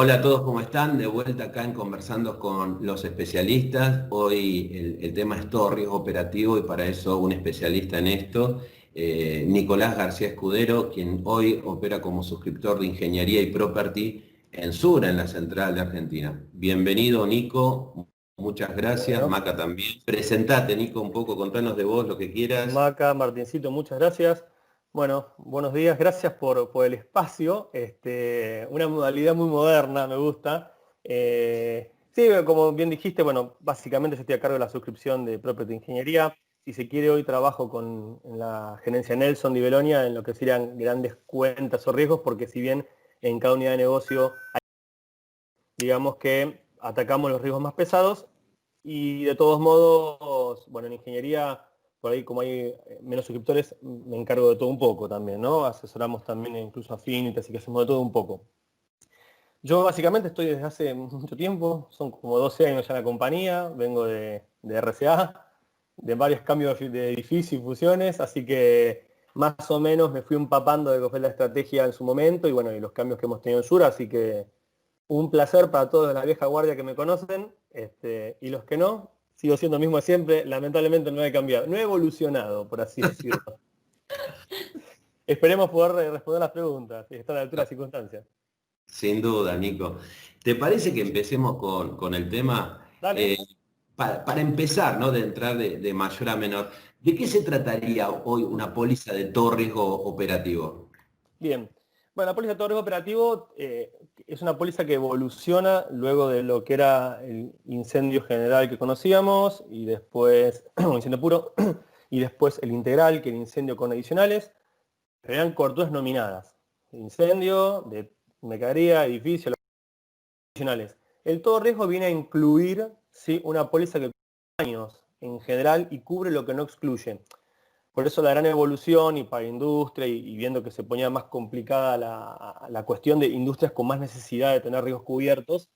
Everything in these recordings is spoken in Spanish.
Hola a todos, ¿cómo están? De vuelta acá en Conversando con los especialistas. Hoy el tema es todo riesgo operativo y para eso un especialista en esto, Nicolás García Escudero, quien hoy opera como suscriptor de Ingeniería y Property en Sura, en la central de Argentina. Bienvenido, Nico. Muchas gracias. Bueno, Maca también. Presentate, Nico, un poco, contanos de vos lo que quieras. Maca, Martincito, muchas gracias. Bueno, buenos días, gracias por el espacio. Una modalidad muy moderna, me gusta. Sí, como bien dijiste, bueno, básicamente yo estoy a cargo de la suscripción de Property Ingeniería. Si se quiere, hoy trabajo en la gerencia Nelson de Belonia en lo que serían grandes cuentas o riesgos, porque si bien en cada unidad de negocio, digamos que atacamos los riesgos más pesados, y de todos modos, bueno, en ingeniería, por ahí como hay menos suscriptores, me encargo de todo un poco también, ¿no? Asesoramos también incluso a Finite, así que hacemos de todo un poco. Yo básicamente estoy desde hace mucho tiempo, son como 12 años ya en la compañía, vengo de RCA, de varios cambios de edificio y fusiones, así que más o menos me fui empapando de lo que fue la estrategia en su momento y bueno, y los cambios que hemos tenido en Sura, así que un placer para todos de la vieja guardia que me conocen, y los que no, sigo siendo el mismo de siempre, lamentablemente no he cambiado, no he evolucionado, por así decirlo. Esperemos poder responder las preguntas y estar a la altura de las circunstancias. Sin duda, Nico. ¿Te parece que empecemos con el tema? Dale. Para empezar, ¿no? De entrar de mayor a menor, ¿de qué se trataría hoy una póliza de todo riesgo operativo? Bien. Bueno, la póliza de todo riesgo operativo es una póliza que evoluciona luego de lo que era el incendio general que conocíamos y después, un incendio puro, y después el integral, que era incendio con adicionales. Pero eran coberturas nominadas. Incendio, de mercadería, edificio, adicionales. El todo riesgo viene a incluir, ¿sí?, una póliza que cubre años en general y cubre lo que no excluye. Por eso la gran evolución y para industria y viendo que se ponía más complicada la cuestión de industrias con más necesidad de tener riesgos cubiertos,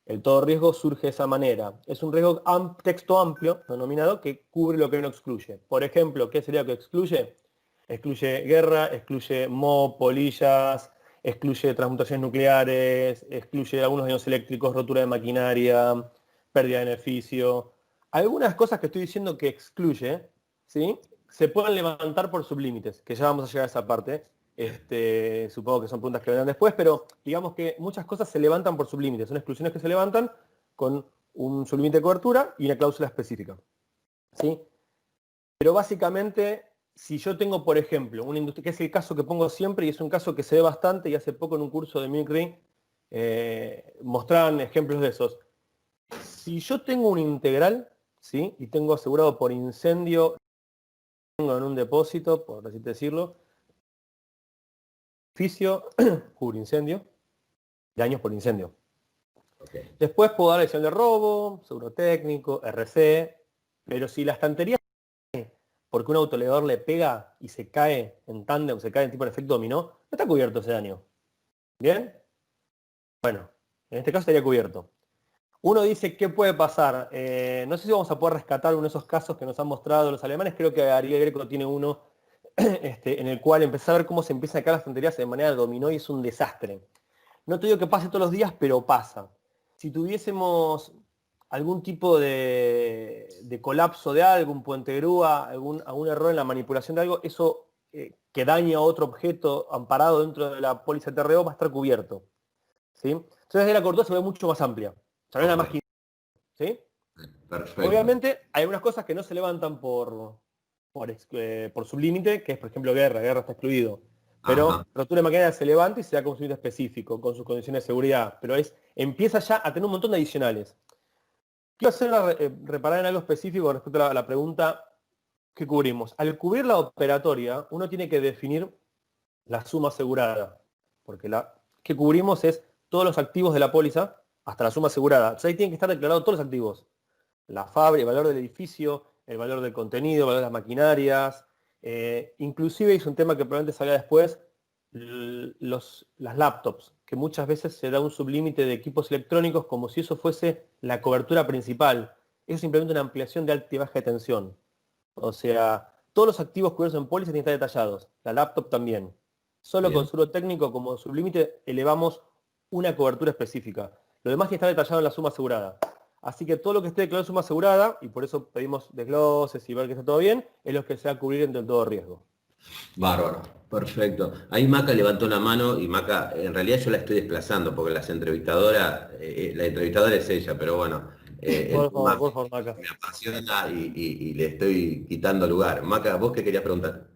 el todo riesgo surge de esa manera. Es un riesgo texto amplio, no nominado, que cubre lo que no excluye. Por ejemplo, ¿qué sería lo que excluye? Excluye guerra, excluye polillas, excluye transmutaciones nucleares, excluye algunos daños eléctricos, rotura de maquinaria, pérdida de beneficio. Algunas cosas que estoy diciendo que excluye, ¿sí?, se pueden levantar por sublímites, que ya vamos a llegar a esa parte. Supongo que son preguntas que vendrán después, pero digamos que muchas cosas se levantan por sublímites. Son exclusiones que se levantan con un sublímite de cobertura y una cláusula específica, ¿sí? Pero básicamente, si yo tengo, por ejemplo, una industria, que es el caso que pongo siempre y es un caso que se ve bastante, y hace poco en un curso de MICRI mostraban ejemplos de esos. Si yo tengo un integral, ¿sí?, y tengo asegurado por incendio, tengo en un depósito, por así decirlo, edificio, cubre incendio, daños por incendio. Okay. Después puedo dar adición de robo, seguro técnico, RC, pero si la estantería, porque un autolevedor le pega y se cae en tándem, se cae en tipo de efecto dominó, no está cubierto ese daño. ¿Bien? Bueno, en este caso estaría cubierto. Uno dice, ¿qué puede pasar? No sé si vamos a poder rescatar uno de esos casos que nos han mostrado los alemanes. Creo que Ariel Greco tiene uno en el cual empezar a ver cómo se empiezan a caer las estanterías de manera dominó y es un desastre. No te digo que pase todos los días, pero pasa. Si tuviésemos algún tipo de colapso de algo, un puente grúa, algún error en la manipulación de algo, eso que daña a otro objeto amparado dentro de la póliza TRO va a estar cubierto, ¿sí? Entonces la cobertura se ve mucho más amplia. O sea, no es nada más Ok, que, ¿sí? perfecto. Obviamente hay algunas cosas que no se levantan por sublímite, que es por ejemplo guerra está excluido. Ajá. Pero rotura de maquinaria se levanta y se da como un sublímite específico, con sus condiciones de seguridad. Pero empieza ya a tener un montón de adicionales. Quiero reparar en algo específico respecto a la pregunta que cubrimos. Al cubrir la operatoria, uno tiene que definir la suma asegurada. Porque la que cubrimos es todos los activos de la póliza hasta la suma asegurada. Entonces ahí tienen que estar declarados todos los activos. La fábrica, el valor del edificio, el valor del contenido, el valor de las maquinarias. Inclusive es un tema que probablemente salga después, las laptops, que muchas veces se da un sublímite de equipos electrónicos como si eso fuese la cobertura principal. Eso es simplemente una ampliación de alta y baja tensión. O sea, todos los activos cubiertos en póliza tienen que estar detallados. La laptop también. Solo con Bien. seguro técnico como sublímite elevamos una cobertura específica. Lo demás tiene que estar detallado en la suma asegurada. Así que todo lo que esté declarado en suma asegurada, y por eso pedimos desgloses y ver que está todo bien, es lo que se va a cubrir entre todo riesgo. Bárbaro, perfecto. Ahí Maca levantó la mano y Maca, en realidad yo la estoy desplazando porque la entrevistadora es ella, pero bueno, el tema Por favor, Maca. me apasiona y le estoy quitando lugar. Maca, ¿vos qué querías preguntar?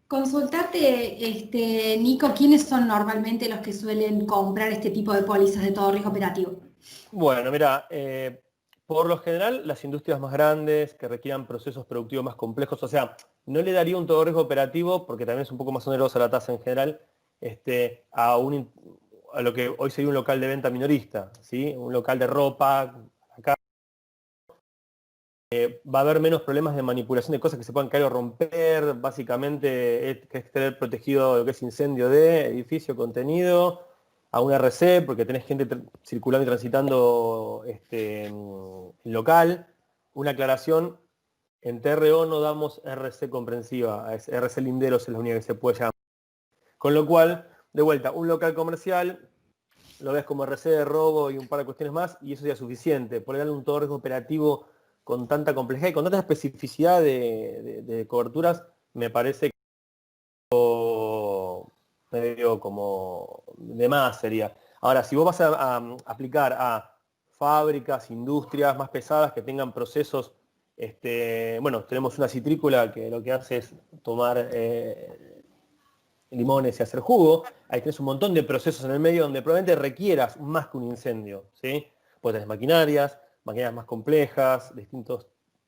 Consultarte, Nico, ¿quiénes son normalmente los que suelen comprar este tipo de pólizas de todo riesgo operativo? Bueno, mira, por lo general las industrias más grandes que requieran procesos productivos más complejos, o sea, no le daría un todo riesgo operativo porque también es un poco más onerosa la tasa en general, a lo que hoy sería un local de venta minorista, ¿sí? Un local de ropa, acá va a haber menos problemas de manipulación de cosas que se puedan caer o romper, básicamente es que tener protegido lo que es incendio de edificio, contenido, a un RC, porque tenés gente circulando y transitando el local. Una aclaración, en TRO no damos RC comprensiva, es RC linderos es la única que se puede llamar. Con lo cual, de vuelta, un local comercial lo ves como RC de robo y un par de cuestiones más, y eso sería suficiente. Por darle un todo riesgo operativo con tanta complejidad y con tanta especificidad de coberturas, me parece que medio como de más sería. Ahora, si vos vas a aplicar a fábricas, industrias más pesadas que tengan procesos, bueno, tenemos una citrícola que lo que hace es tomar limones y hacer jugo, ahí tenés un montón de procesos en el medio donde probablemente requieras más que un incendio, ¿sí? Pues tenés maquinarias más complejas, distintos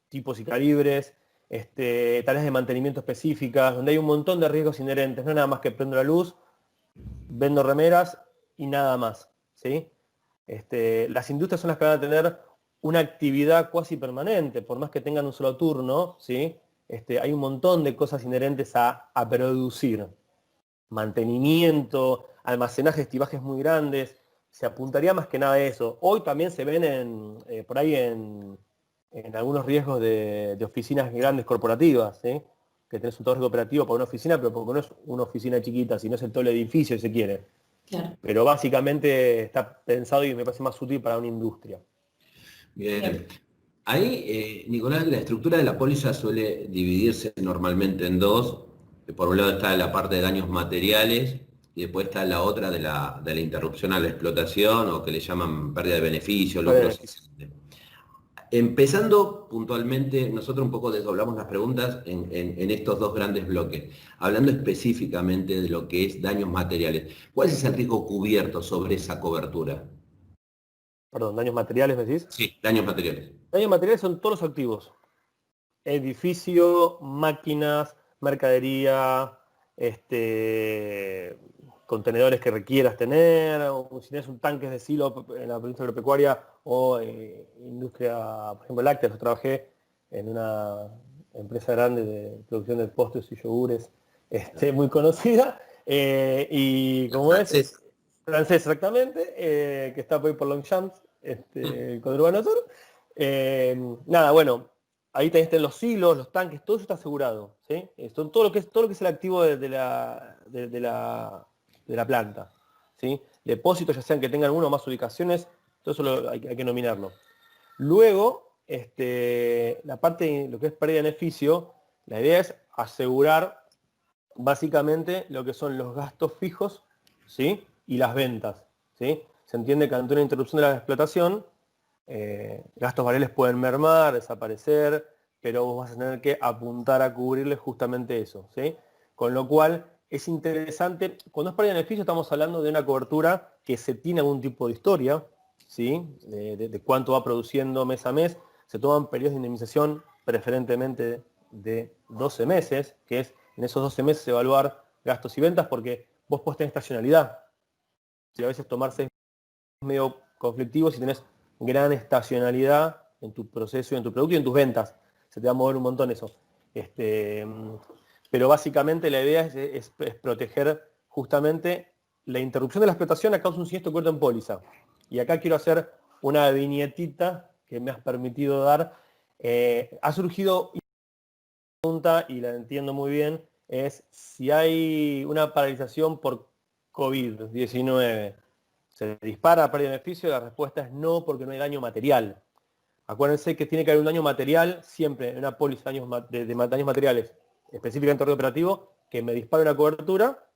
tipos y calibres, tareas de mantenimiento específicas, donde hay un montón de riesgos inherentes, no nada más que prendo la luz, vendo remeras y nada más, ¿sí? Las industrias son las que van a tener una actividad cuasi permanente, por más que tengan un solo turno, ¿sí? Hay un montón de cosas inherentes a producir. Mantenimiento, almacenaje, estibajes muy grandes, se apuntaría más que nada a eso. Hoy también se ven por ahí en algunos riesgos de oficinas grandes corporativas, ¿sí? Que tenés un todo riesgo operativo para una oficina, pero porque no es una oficina chiquita, sino es el todo el edificio, si se quiere. Claro. Pero básicamente está pensado y me parece más útil para una industria. Bien. Ahí, Nicolás, la estructura de la póliza suele dividirse normalmente en dos. Por un lado está la parte de daños materiales y después está la otra de la interrupción a la explotación o que le llaman pérdida de beneficio, lucros. Empezando puntualmente, nosotros un poco desdoblamos las preguntas en estos dos grandes bloques, hablando específicamente de lo que es daños materiales. ¿Cuál es el riesgo cubierto sobre esa cobertura? Perdón, daños materiales, ¿me decís? Sí, daños materiales. Daños materiales son todos los activos. Edificio, máquinas, mercadería, contenedores que requieras tener, o si tienes un tanque de silo en la industria agropecuaria o industria, por ejemplo, láctea. Yo trabajé en una empresa grande de producción de postres y yogures, muy conocida, y como es, francés exactamente, que está por ahí por Longchamps, con Urbano Sur. Nada, bueno, ahí tenés los silos, los tanques, todo eso está asegurado, ¿sí? Todo lo que es el activo de la planta, ¿sí? Depósitos, ya sean que tengan una o más ubicaciones, todo eso hay que nominarlo. Luego, la parte, lo que es pérdida de beneficio, la idea es asegurar básicamente lo que son los gastos fijos, ¿sí? Y las ventas, ¿sí? Se entiende que ante una interrupción de la explotación, gastos variables pueden mermar, desaparecer, pero vos vas a tener que apuntar a cubrirles justamente eso, ¿sí? Con lo cual es interesante, cuando es pérdida de beneficio estamos hablando de una cobertura que se tiene algún tipo de historia, ¿sí? De cuánto va produciendo mes a mes, se toman periodos de indemnización preferentemente de 12 meses, que es en esos 12 meses evaluar gastos y ventas, porque vos podés tener estacionalidad. Si a veces tomarse es medio conflictivo si tenés gran estacionalidad en tu proceso, en tu producto y en tus ventas. Se te va a mover un montón eso. Pero básicamente la idea es proteger justamente la interrupción de la explotación a causa de un siniestro cubierto en póliza. Y acá quiero hacer una viñetita que me has permitido dar. Ha surgido una pregunta, y la entiendo muy bien, es si hay una paralización por COVID-19. ¿Se dispara pérdida de beneficio? La respuesta es no, porque no hay daño material. Acuérdense que tiene que haber un daño material siempre en una póliza de daños materiales, específicamente en torneo operativo, que me dispare una cobertura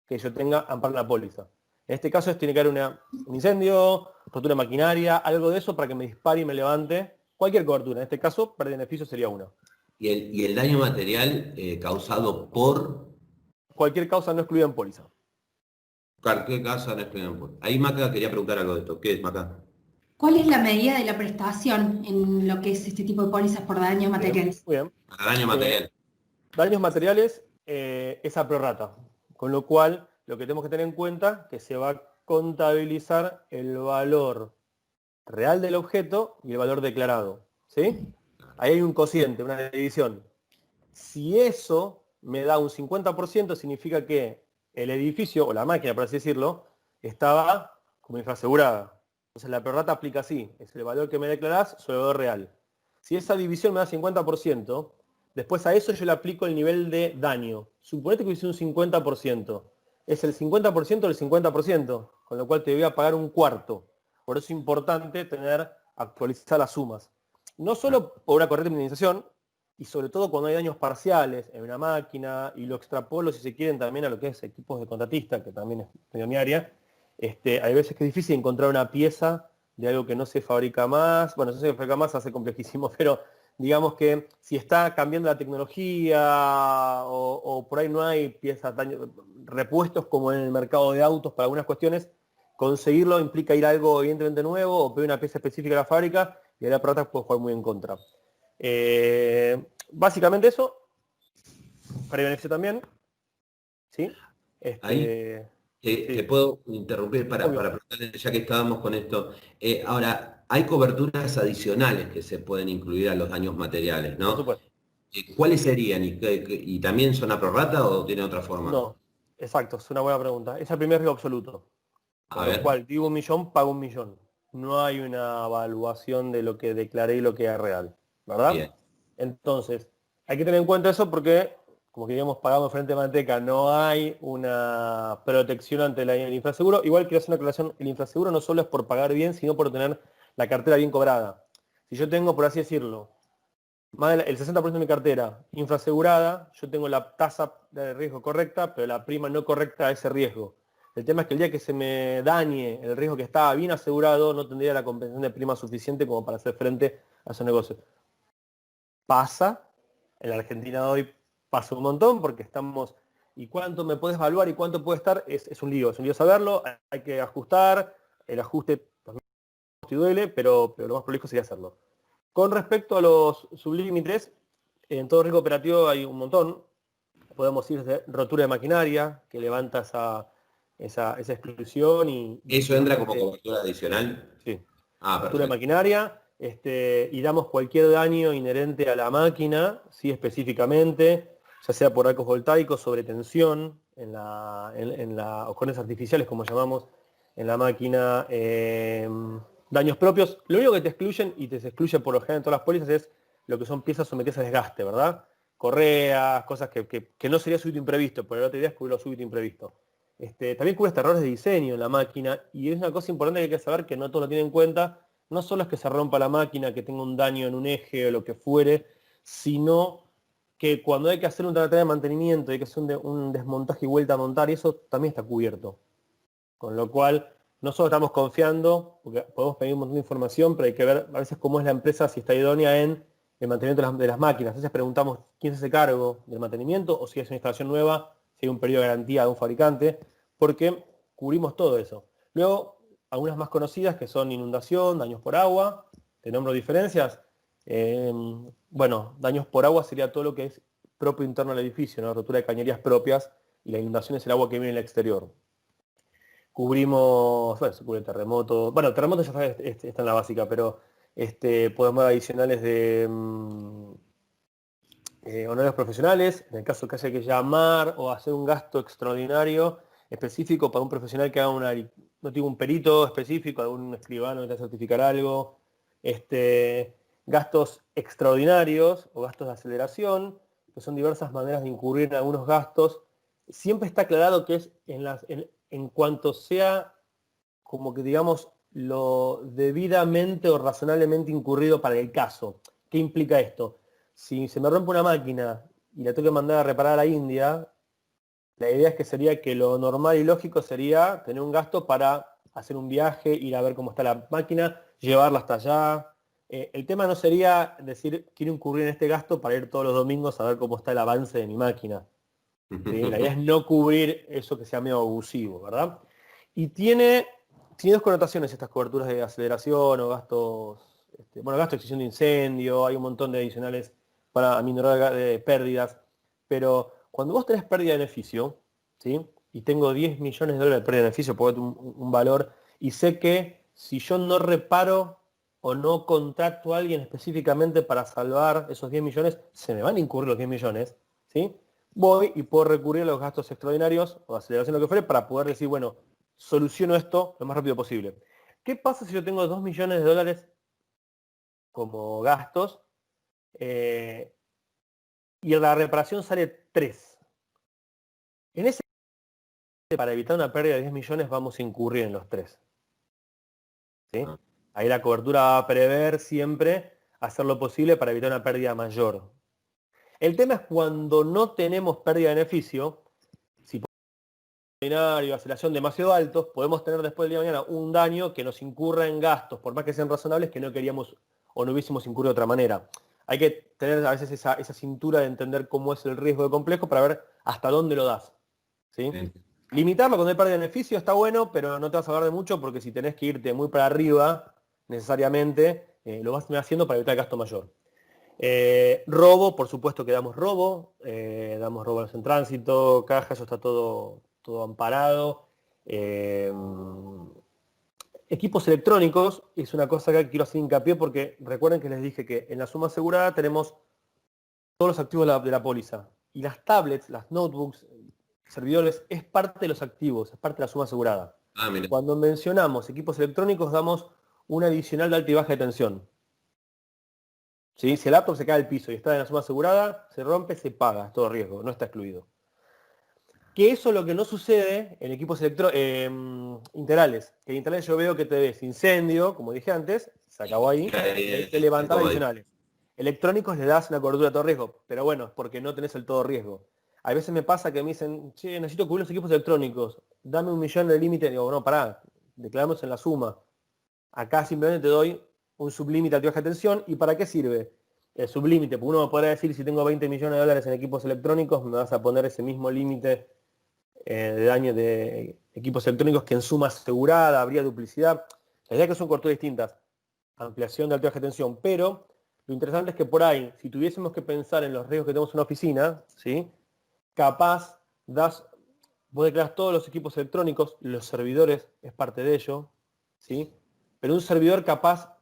que yo tenga amparo en la póliza. En este caso tiene que haber un incendio, rotura de maquinaria, algo de eso para que me dispare y me levante cualquier cobertura. En este caso, pérdida de beneficio sería una. Y el daño material causado por Cualquier causa no excluida en póliza. cualquier caso no explican por. Ahí Maca quería preguntar algo de esto. ¿Qué es, Maca? ¿Cuál es la medida de la prestación en lo que es este tipo de pólizas por daños materiales? Muy bien. Para daño material. Daños materiales es a prorrata, con lo cual lo que tenemos que tener en cuenta es que se va a contabilizar el valor real del objeto y el valor declarado, ¿sí? Ahí hay un cociente, una división. Si eso me da un 50%, significa que el edificio, o la máquina, por así decirlo, estaba como infrasegurada. Entonces la prorrata aplica así, es el valor que me declarás sobre el valor real. Si esa división me da 50%, después a eso yo le aplico el nivel de daño. Suponete que hice un 50%. Es el 50% del 50%, con lo cual te voy a pagar un cuarto. Por eso es importante tener actualizadas las sumas. No solo por una correcta minimización, y sobre todo cuando hay daños parciales en una máquina, y lo extrapolo si se quieren también a lo que es equipos de contratista, que también es medio mi área, hay veces que es difícil encontrar una pieza de algo que no se fabrica más. Bueno, si no se fabrica más hace complejísimo, pero digamos que si está cambiando la tecnología o por ahí no hay piezas, repuestos como en el mercado de autos para algunas cuestiones, conseguirlo implica ir a algo evidentemente nuevo o pedir una pieza específica de la fábrica y ahí la prorrata puede jugar muy en contra. Básicamente eso, para beneficio también, ¿sí? Ahí Sí, te puedo interrumpir para obvio, preguntarle, ya que estábamos con esto. Ahora, hay coberturas adicionales que se pueden incluir a los daños materiales, por ¿no? supuesto. ¿Cuáles serían? ¿Y también son a prorrata o tiene otra forma? No, exacto, es una buena pregunta. Es el primer riesgo absoluto. A Con lo ver, cual, digo 1.000.000, pago 1.000.000. No hay una evaluación de lo que declaré y lo que es real, ¿verdad? bien. Entonces, hay que tener en cuenta eso porque, como que digamos, pagamos frente a manteca, no hay una protección ante el infraseguro. Igual quiero hacer una aclaración, el infraseguro no solo es por pagar bien, sino por tener la cartera bien cobrada. Si yo tengo, por así decirlo, más el 60% de mi cartera infrasegurada, yo tengo la tasa de riesgo correcta, pero la prima no correcta a ese riesgo. El tema es que el día que se me dañe el riesgo que estaba bien asegurado, no tendría la compensación de prima suficiente como para hacer frente a esos negocios. Pasa, en la Argentina de hoy pasa un montón porque estamos, ¿y cuánto me puedes evaluar y cuánto puede estar? Es un lío saberlo, hay que ajustar, el ajuste también duele, pero lo más prolijo sería hacerlo. Con respecto a los sublímites, en todo riesgo operativo hay un montón. Podemos ir desde rotura de maquinaria, que levanta esa exclusión y ¿Eso entra como directamente, cobertura adicional? sí, Ah, rotura de perfecto. maquinaria, y damos cualquier daño inherente a la máquina, sí, específicamente, ya sea por arcos voltaicos, sobre tensión, o corrientes artificiales, como llamamos en la máquina, daños propios. Lo único que te excluyen, y te se excluye por lo general en todas las pólizas, es lo que son piezas sometidas a desgaste, ¿verdad? Correas, cosas que no sería súbito imprevisto, pero la otra idea es cubrirlo súbito imprevisto. También cubre hasta errores de diseño en la máquina, y es una cosa importante que hay que saber que no todos lo tienen en cuenta. No solo es que se rompa la máquina, que tenga un daño en un eje o lo que fuere, sino que cuando hay que hacer una tarea de mantenimiento, hay que hacer un desmontaje y vuelta a montar, y eso también está cubierto. Con lo cual, nosotros estamos confiando, porque podemos pedir un montón de información, pero hay que ver a veces cómo es la empresa, si está idónea en el mantenimiento de las máquinas. A veces preguntamos quién se hace cargo del mantenimiento o si es una instalación nueva, si hay un periodo de garantía de un fabricante, porque cubrimos todo eso. Luego, algunas más conocidas que son inundación, daños por agua, te nombro diferencias. Bueno, daños por agua sería todo lo que es propio interno del edificio, ¿no? Rotura de cañerías propias, y la inundación es el agua que viene en el exterior. Cubrimos, bueno, se cubre terremoto. Bueno, terremoto ya está en la básica, pero podemos dar adicionales de honorarios profesionales, en el caso que haya que llamar o hacer un gasto extraordinario específico para un profesional que haga no digo un perito específico, algún escribano que te va a certificar algo, gastos extraordinarios o gastos de aceleración, que son diversas maneras de incurrir en algunos gastos. Siempre está aclarado que es en cuanto sea como que digamos lo debidamente o razonablemente incurrido para el caso. ¿Qué implica esto? Si se me rompe una máquina y la tengo que mandar a reparar a la India, la idea es que sería que lo normal y lógico sería tener un gasto para hacer un viaje, ir a ver cómo está la máquina, llevarla hasta allá. El tema no sería decir, quiero incurrir en este gasto para ir todos los domingos a ver cómo está el avance de mi máquina. ¿Sí? La idea es no cubrir eso que sea medio abusivo, ¿verdad? Y tiene dos connotaciones estas coberturas de aceleración o gastos, gasto de extinción de incendio, hay un montón de adicionales para aminorar pérdidas, pero cuando vos tenés pérdida de beneficio, ¿sí? Y tengo 10 millones de dólares de pérdida de beneficio, porque es un valor, y sé que si yo no reparo o no contacto a alguien específicamente para salvar esos 10 millones, se me van a incurrir los 10 millones, ¿sí? Voy y puedo recurrir a los gastos extraordinarios o aceleración, lo que fuere, para poder decir, bueno, soluciono esto lo más rápido posible. ¿Qué pasa si yo tengo 2 millones de dólares como gastos y la reparación sale 3? En ese para evitar una pérdida de 10 millones vamos a incurrir en los 3. ¿Sí? Ahí la cobertura va a prever siempre hacer lo posible para evitar una pérdida mayor. El tema es cuando no tenemos pérdida de beneficio, si por extraordinario, aceleración demasiado altos, podemos tener después del día de mañana un daño que nos incurra en gastos, por más que sean razonables, que no queríamos o no hubiésemos incurrido de otra manera. Hay que tener a veces esa cintura de entender cómo es el riesgo de complejo para ver hasta dónde lo das. ¿Sí? Sí. Limitarlo cuando hay pérdida de beneficio está bueno, pero no te vas a hablar de mucho porque si tenés que irte muy para arriba, necesariamente, lo vas haciendo para evitar el gasto mayor. Robo, por supuesto que damos robo en tránsito, caja, eso está todo amparado. Equipos electrónicos es una cosa que quiero hacer hincapié porque recuerden que les dije que en la suma asegurada tenemos todos los activos de la póliza. Y las tablets, las notebooks, servidores, es parte de los activos, es parte de la suma asegurada. Cuando mencionamos equipos electrónicos damos un adicional de alta y baja de tensión. ¿Sí? Si el laptop se cae al piso y está en la suma asegurada, se rompe, se paga, es todo riesgo, no está excluido. Que eso es lo que no sucede en equipos integrales. Que en integrales yo veo que te ves incendio, como dije antes, se acabó ahí, te levantás adicionales. Electrónicos le das una cobertura de todo riesgo, pero bueno, es porque no tenés el todo riesgo. A veces me pasa que me dicen, che, necesito cubrir los equipos electrónicos, dame 1 millón de límite. Digo, no, pará, declaramos en la suma. Acá simplemente te doy un sublímite a baja tensión. ¿Y para qué sirve el sublímite? Porque uno me podrá decir, si tengo 20 millones de dólares en equipos electrónicos, me vas a poner ese mismo límite de daño de equipos electrónicos que en suma asegurada habría duplicidad. La idea es que son coberturas distintas, ampliación de alta y baja tensión, pero lo interesante es que por ahí, si tuviésemos que pensar en los riesgos que tenemos en una oficina, ¿sí? Capaz vos declarás todos los equipos electrónicos, los servidores es parte de ello, ¿sí? Pero un servidor capaz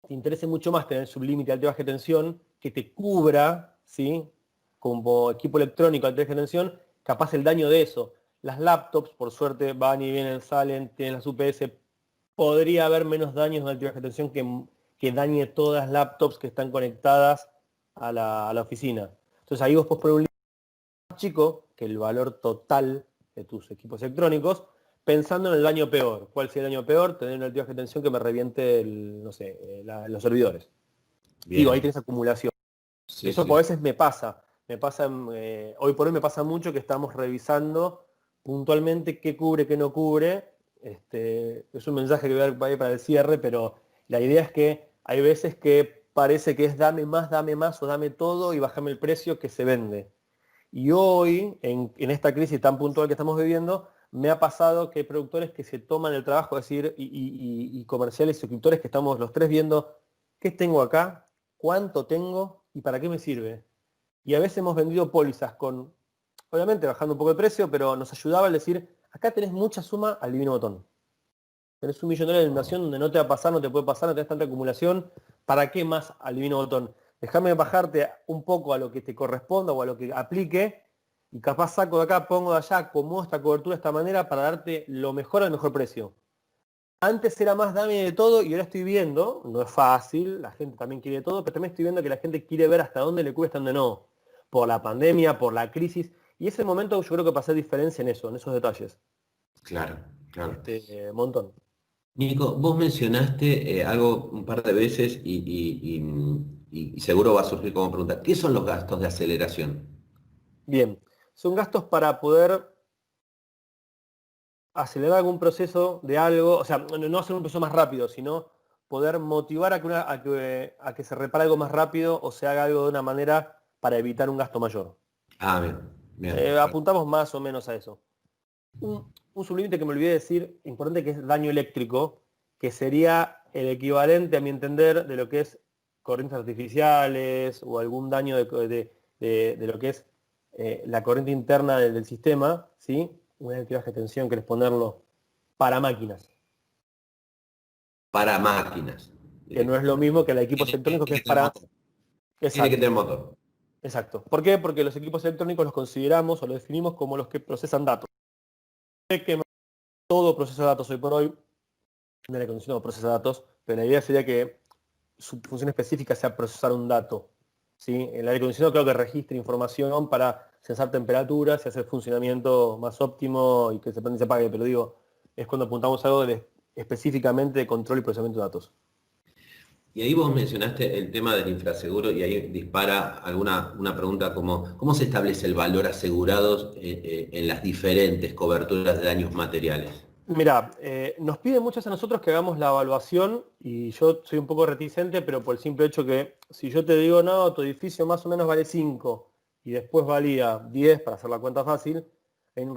te interese mucho más tener sublímite alta y baja tensión que te cubra, ¿sí? Como equipo electrónico alta y baja tensión, capaz el daño de eso. Las laptops, por suerte, van y vienen, salen, tienen las UPS, podría haber menos daños de alta y baja tensión que dañe todas las laptops que están conectadas a la oficina. Entonces ahí vos podés poner un límite más chico que el valor total de tus equipos electrónicos, pensando en el daño peor. ¿Cuál sería el daño peor? Tener una alta y baja tensión que me reviente los servidores. Bien. Digo, ahí tenés acumulación. Sí, eso sí. A veces me pasa. Hoy por hoy me pasa mucho que estamos revisando puntualmente qué cubre, qué no cubre. Es un mensaje que voy a dar para el cierre, pero la idea es que hay veces que parece que es dame más o dame todo y bajame el precio que se vende. Y hoy, en esta crisis tan puntual que estamos viviendo, me ha pasado que hay productores que se toman el trabajo de decir, y comerciales y suscriptores que estamos los tres viendo qué tengo acá, cuánto tengo y para qué me sirve. Y a veces hemos vendido pólizas con, obviamente bajando un poco el precio, pero nos ayudaba al decir, acá tenés mucha suma al divino botón. Tenés $1 millón de inversión donde no te va a pasar, no te puede pasar, no tenés tanta acumulación. ¿Para qué más al divino botón? Déjame bajarte un poco a lo que te corresponda o a lo que aplique y capaz saco de acá, pongo de allá, acomodo esta cobertura de esta manera para darte lo mejor al mejor precio. Antes era más dame de todo y ahora estoy viendo, no es fácil, la gente también quiere de todo, pero también estoy viendo que la gente quiere ver hasta dónde le cubre, hasta dónde no. Por la pandemia, por la crisis. Y ese momento yo creo que pasé diferencia en eso, en esos detalles. Claro. Montón. Nico, vos mencionaste algo un par de veces y seguro va a surgir como pregunta. ¿Qué son los gastos de aceleración? Bien, son gastos para poder acelerar algún proceso de algo, o sea, no hacer un proceso más rápido, sino poder motivar a que se repare algo más rápido o se haga algo de una manera para evitar un gasto mayor. Ah, bien, bien. Apuntamos más o menos a eso. Un sublímite que me olvidé decir, importante, que es daño eléctrico, que sería el equivalente, a mi entender, de lo que es corrientes artificiales o algún daño de lo que es la corriente interna del sistema, ¿sí? Una vez que baja tensión, querés ponerlo para máquinas, Para máquinas, que no es lo directamente. mismo que los equipos Tiene electrónicos, que que es tener para... motor. Tiene que Exacto, tener motor. exacto. ¿Por qué? Porque los equipos electrónicos los consideramos o los definimos como los que procesan datos. Que todo proceso de datos hoy por hoy, no le conocemos procesa datos, pero la idea sería que su función específica sea procesar un dato. ¿Sí? El aire acondicionado creo que registra información para sensar temperaturas y hacer funcionamiento más óptimo y que se prenda y se apague, pero digo, es cuando apuntamos a algo específicamente de control y procesamiento de datos. Y ahí vos mencionaste el tema del infraseguro y ahí dispara una pregunta como, ¿cómo se establece el valor asegurado en las diferentes coberturas de daños materiales? Mirá, nos piden muchas a nosotros que hagamos la evaluación y yo soy un poco reticente, pero por el simple hecho que si yo te digo, no, tu edificio más o menos vale 5 y después valía 10 para hacer la cuenta fácil, hay un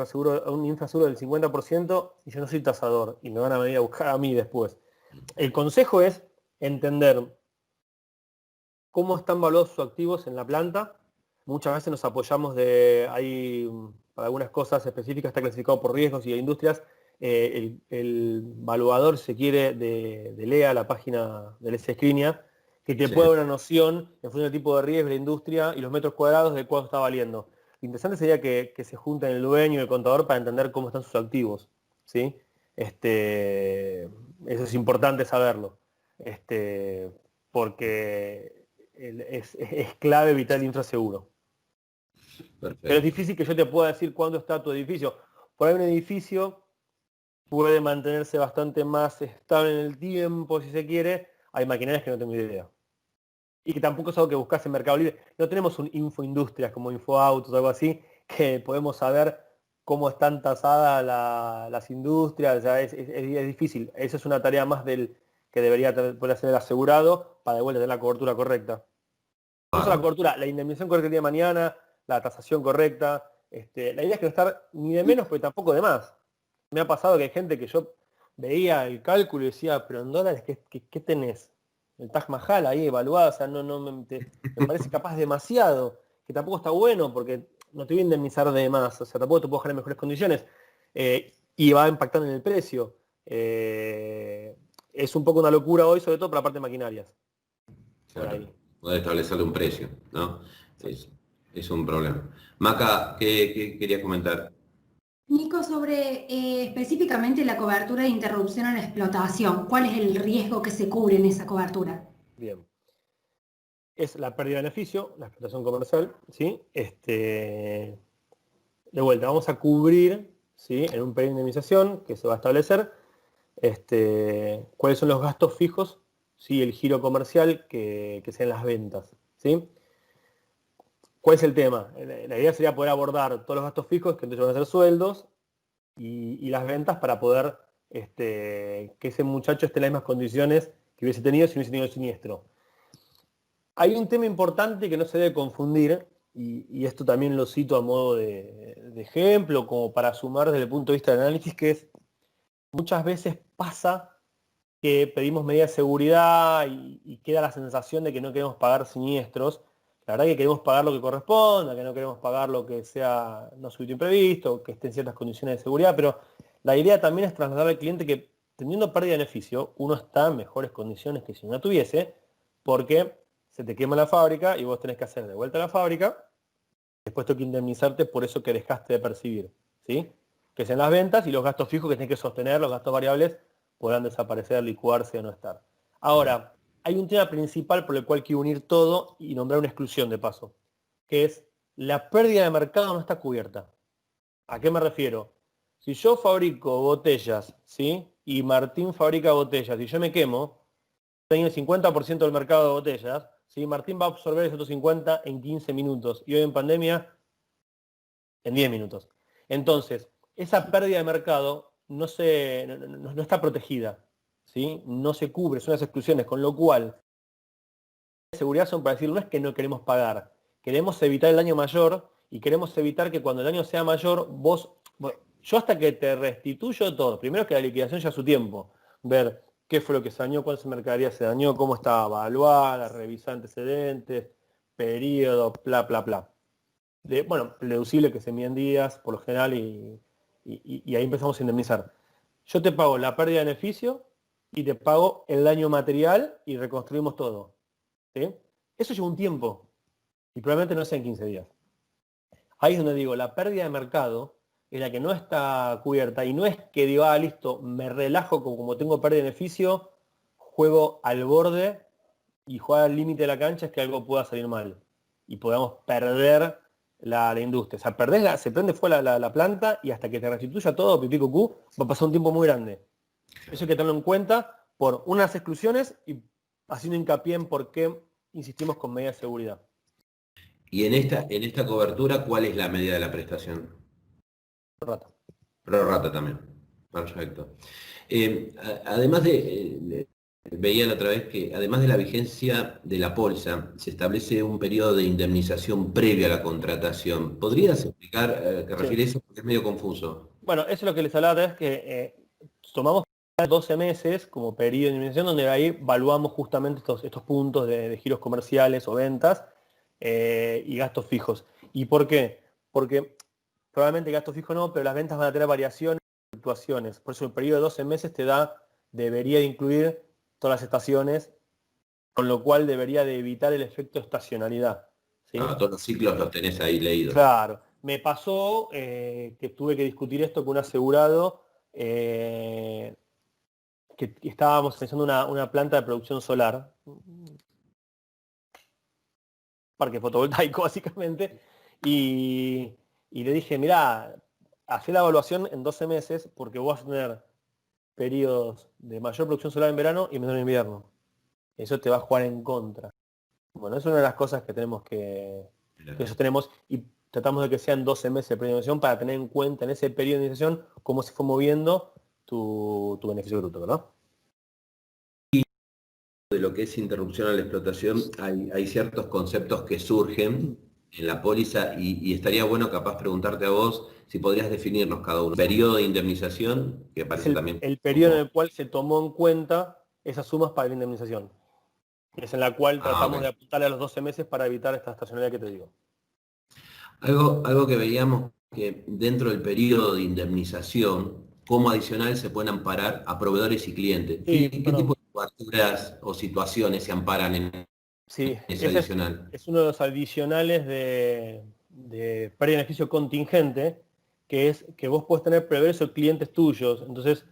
infraseguro del 50% y yo no soy tasador y me van a venir a buscar a mí después. El consejo es entender cómo están valuados sus activos en la planta. Muchas veces nos apoyamos para algunas cosas específicas está clasificado por riesgos y de industrias. El valuador, si se quiere, de LEA, la página del S-Escrinia, que te Sí. pueda dar una noción en función del tipo de riesgo, la industria y los metros cuadrados de cuánto está valiendo. Lo interesante sería que se junten el dueño y el contador para entender cómo están sus activos. ¿Sí? Eso es importante saberlo. Porque es clave evitar el infraseguro. Pero es Perfecto. difícil que yo te pueda decir cuándo está tu edificio. Por ahí un edificio puede mantenerse bastante más estable en el tiempo, si se quiere. Hay maquinarias que no tengo idea. Y que tampoco es algo que buscas en Mercado Libre. No tenemos un infoindustrias como Infoautos o algo así, que podemos saber cómo están tasadas las industrias. O sea, es difícil. Esa es una tarea más del que debería poder hacer el asegurado para de vuelta tener la cobertura correcta. No solo la Bárbaro. cobertura, la indemnización correcta el día de mañana, la tasación correcta. La idea es que no estar ni de menos, pero tampoco de más. Me ha pasado que hay gente que yo veía el cálculo y decía, pero en dólares, ¿qué tenés? El Taj Mahal ahí evaluado, o sea, me parece capaz demasiado, que tampoco está bueno porque no te voy a indemnizar de más, o sea, tampoco te puedo dejar en mejores condiciones y va impactando en el precio. Es un poco una locura hoy, sobre todo para la parte de maquinarias, por Claro. ahí. Poder establecerle un precio, ¿no? Exacto. Es un problema. Maca, ¿qué querías comentar? Nico, sobre específicamente la cobertura de interrupción en la explotación, ¿cuál es el riesgo que se cubre en esa cobertura? Bien. Es la pérdida de beneficio, la explotación comercial, ¿sí? De vuelta, vamos a cubrir, ¿sí? En un periodo de indemnización que se va a establecer, cuáles son los gastos fijos, ¿sí? El giro comercial que sean las ventas, ¿sí? ¿Cuál es el tema? La idea sería poder abordar todos los gastos fijos, que entonces van a ser sueldos, y las ventas para poder que ese muchacho esté en las mismas condiciones que hubiese tenido si no hubiese tenido el siniestro. Hay un tema importante que no se debe confundir, y esto también lo cito a modo de ejemplo, como para sumar desde el punto de vista del análisis, que es muchas veces pasa que pedimos medidas de seguridad y queda la sensación de que no queremos pagar siniestros. La verdad que queremos pagar lo que corresponda, que no queremos pagar lo que sea no súbito imprevisto, que esté en ciertas condiciones de seguridad, pero la idea también es trasladar al cliente que teniendo pérdida de beneficio, uno está en mejores condiciones que si no tuviese, porque se te quema la fábrica y vos tenés que hacer de vuelta a la fábrica, después tengo que indemnizarte por eso que dejaste de percibir, ¿sí? Que sean las ventas y los gastos fijos que tenés que sostener, los gastos variables podrán desaparecer, licuarse o no estar. Ahora, hay un tema principal por el cual quiero unir todo y nombrar una exclusión de paso, que es la pérdida de mercado no está cubierta. ¿A qué me refiero? Si yo fabrico botellas, ¿sí? y Martín fabrica botellas y yo me quemo, tengo el 50% del mercado de botellas, ¿sí? Martín va a absorber esos otros 50 en 15 minutos y hoy en pandemia en 10 minutos. Entonces, esa pérdida de mercado no está protegida, ¿sí? No se cubre, son las exclusiones, con lo cual, la seguridad son para decir, no es que no queremos pagar, queremos evitar el daño mayor y queremos evitar que cuando el daño sea mayor, yo hasta que te restituyo todo, primero que la liquidación ya a su tiempo, ver qué fue lo que se dañó, cuál mercadería se dañó, cómo estaba evaluada, revisar antecedentes, periodo, bla, bla, bla. Deducible que se miden días, por lo general, y ahí empezamos a indemnizar. Yo te pago la pérdida de beneficio y te pago el daño material y reconstruimos todo. ¿Sí? Eso lleva un tiempo y probablemente no sea en 15 días. Ahí es donde digo, la pérdida de mercado es la que no está cubierta y no es que digo, listo, me relajo como tengo pérdida de beneficio, juego al borde y juego al límite de la cancha, es que algo pueda salir mal y podamos perder la industria. O sea, se prende fuego la planta y hasta que te restituya todo, pipí cucú, va a pasar un tiempo muy grande. Eso hay que tenerlo en cuenta por unas exclusiones y haciendo hincapié en por qué insistimos con medidas de seguridad. Y en esta cobertura, ¿cuál es la medida de la prestación? Rata. Prorrata también. Perfecto. Además veía la otra vez que además de la vigencia de la póliza, se establece un periodo de indemnización previo a la contratación. ¿Podrías explicar qué refiere eso? Porque es medio confuso. Bueno, eso es lo que les hablaba otra vez, que tomamos 12 meses como periodo de indemnización, donde ahí evaluamos justamente estos puntos de giros comerciales o ventas y gastos fijos. ¿Y por qué? Porque probablemente gastos fijos no, pero las ventas van a tener variaciones y fluctuaciones. Por eso el periodo de 12 meses debería de incluir todas las estaciones, con lo cual debería de evitar el efecto estacionalidad. ¿Sí? Todos los ciclos los tenés ahí leídos. Claro. Me pasó que tuve que discutir esto con un asegurado que estábamos pensando una planta de producción solar, parque fotovoltaico básicamente, y le dije, mirá, hacé la evaluación en 12 meses porque vos vas a tener periodos de mayor producción solar en verano y menor en invierno. Eso te va a jugar en contra. Bueno, es una de las cosas que tenemos que sostenemos y tratamos de que sean 12 meses de indemnización para tener en cuenta en ese periodo de indemnización cómo se fue moviendo tu beneficio bruto, ¿verdad? De lo que es interrupción a la explotación, hay ciertos conceptos que surgen en la póliza y estaría bueno capaz preguntarte a vos si podrías definirnos cada uno. Periodo de indemnización, que parece también... El periodo en el cual se tomó en cuenta esas sumas para la indemnización. Es en la cual tratamos de apuntarle a los 12 meses para evitar esta estacionalidad que te digo. Algo que veíamos que dentro del periodo de indemnización, como adicional se pueden amparar a proveedores y clientes. Sí, ¿Qué tipo de coberturas o situaciones se amparan en ese adicional? Es uno de los adicionales de pérdida de beneficio contingente, que es que vos podés tener proveedores o clientes tuyos. Entonces,